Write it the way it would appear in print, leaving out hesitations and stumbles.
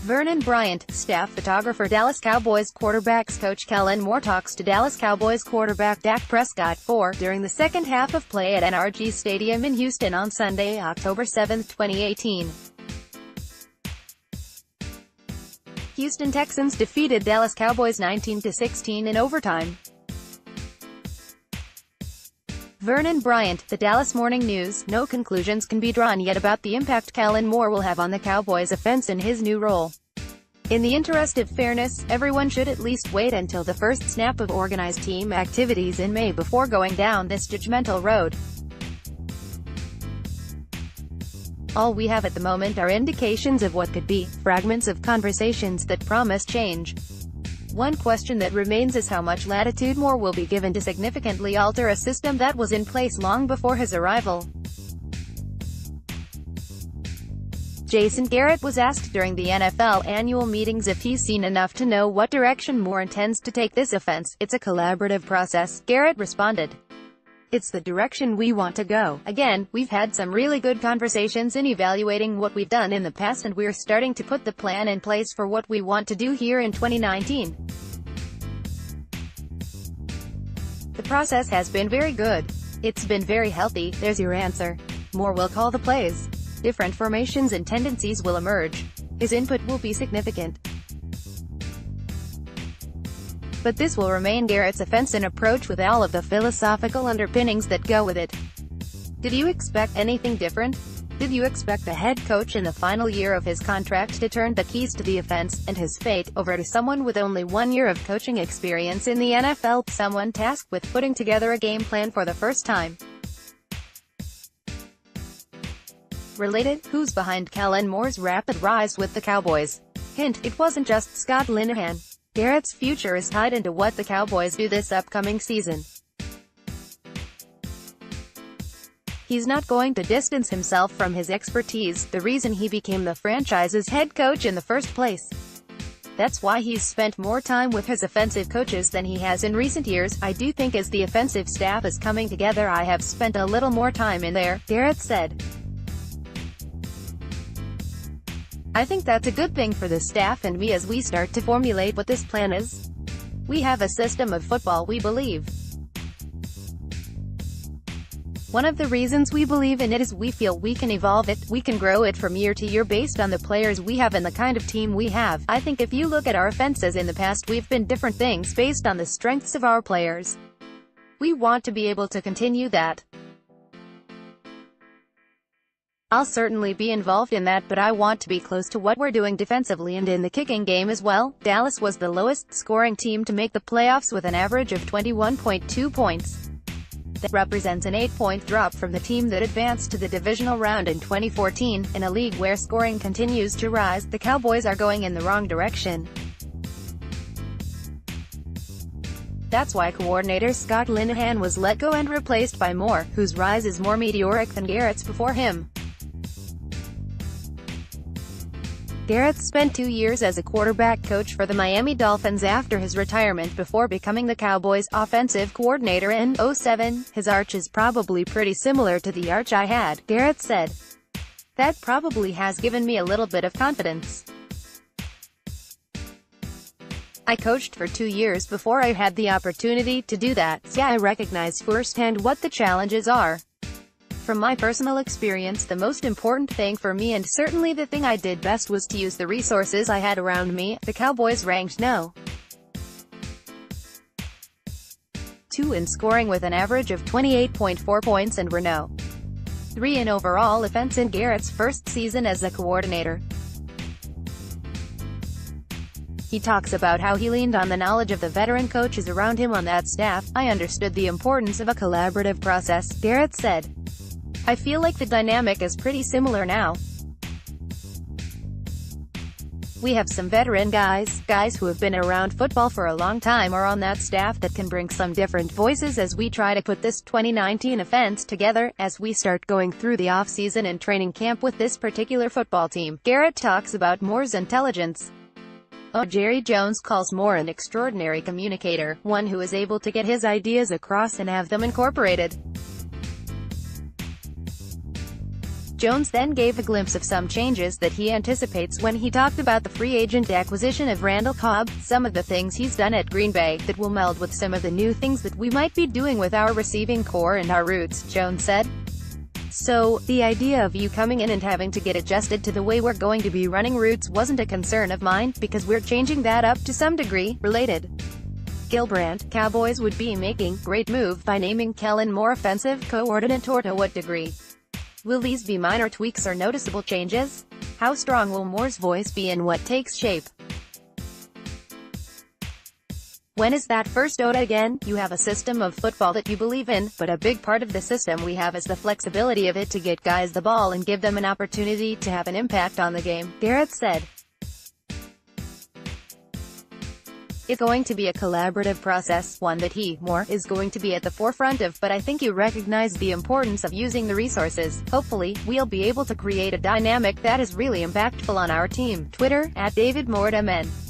Vernon Bryant, staff photographer Dallas Cowboys quarterbacks coach Kellen Moore talks to Dallas Cowboys quarterback Dak Prescott during the second half of play at NRG Stadium in Houston on Sunday, October 7, 2018. Houston Texans defeated Dallas Cowboys 19-16 in overtime. Vernon Bryant, The Dallas Morning News. No conclusions can be drawn yet about the impact Kellen Moore will have on the Cowboys offense in his new role. In the interest of fairness, everyone should at least wait until the first snap of organized team activities in May before going down this judgmental road. All we have at the moment are indications of what could be, fragments of conversations that promise change. One question that remains is how much latitude Moore will be given to significantly alter a system that was in place long before his arrival. Jason Garrett was asked during the NFL annual meetings if he's seen enough to know what direction Moore intends to take this offense. "It's a collaborative process," Garrett responded. "It's the direction we want to go. Again, we've had some really good conversations in evaluating what we've done in the past, and we're starting to put the plan in place for what we want to do here in 2019. The process has been very good. It's been very healthy." There's your answer. Moore will call the plays. Different formations and tendencies will emerge. His input will be significant. But this will remain Garrett's offense and approach with all of the philosophical underpinnings that go with it. Did you expect anything different? Did you expect a head coach in the final year of his contract to turn the keys to the offense, and his fate, over to someone with only 1 year of coaching experience in the NFL, someone tasked with putting together a game plan for the first time? Related, who's behind Kellen Moore's rapid rise with the Cowboys? Hint, it wasn't just Scott Linehan. Garrett's future is tied into what the Cowboys do this upcoming season. He's not going to distance himself from his expertise, the reason he became the franchise's head coach in the first place. That's why he's spent more time with his offensive coaches than he has in recent years. "I do think as the offensive staff is coming together, I have spent a little more time in there," Garrett said. "I think that's a good thing for the staff and me as we start to formulate what this plan is. We have a system of football we believe. One of the reasons we believe in it is we feel we can evolve it, we can grow it from year to year based on the players we have and the kind of team we have. I think if you look at our offenses in the past, we've been different things based on the strengths of our players. We want to be able to continue that. I'll certainly be involved in that, but I want to be close to what we're doing defensively and in the kicking game as well." Dallas was the lowest scoring team to make the playoffs with an average of 21.2 points. That represents an 8-point drop from the team that advanced to the divisional round in 2014. In a league where scoring continues to rise, the Cowboys are going in the wrong direction. That's why coordinator Scott Linehan was let go and replaced by Moore, whose rise is more meteoric than Garrett's before him. Garrett spent 2 years as a quarterback coach for the Miami Dolphins after his retirement before becoming the Cowboys' offensive coordinator in 2007. "His arch is probably pretty similar to the arch I had," Garrett said. "That probably has given me a little bit of confidence. I coached for 2 years before I had the opportunity to do that, so I recognize firsthand what the challenges are. From my personal experience, the most important thing for me, and certainly the thing I did best, was to use the resources I had around me." The Cowboys ranked No. 2 in scoring with an average of 28.4 points and were No. 3 in overall offense in Garrett's first season as a coordinator. He talks about how he leaned on the knowledge of the veteran coaches around him on that staff. "I understood the importance of a collaborative process," Garrett said. "I feel like the dynamic is pretty similar now. We have some veteran guys who have been around football for a long time are on that staff that can bring some different voices as we try to put this 2019 offense together, as we start going through the off-season and training camp with this particular football team." Garrett talks about Moore's intelligence. Jerry Jones calls Moore an extraordinary communicator, one who is able to get his ideas across and have them incorporated. Jones then gave a glimpse of some changes that he anticipates when he talked about the free agent acquisition of Randall Cobb, some of the things he's done at Green Bay that will meld with some of the new things that we might be doing with our receiving core and our routes, Jones said. So, the idea of you coming in and having to get adjusted to the way we're going to be running routes wasn't a concern of mine, because we're changing that up to some degree, related. Gilbrandt, Cowboys would be making great move by naming Kellen Moore offensive coordinator. To what degree will these be minor tweaks or noticeable changes? How strong will Moore's voice be and what takes shape? When is that first OTA again? You have a system of football that you believe in, but a big part of the system we have is the flexibility of it to get guys the ball and give them an opportunity to have an impact on the game, Garrett said. It's going to be a collaborative process, one that Moore, is going to be at the forefront of, but I think you recognize the importance of using the resources. Hopefully, we'll be able to create a dynamic that is really impactful on our team. Twitter, @DavidMoore.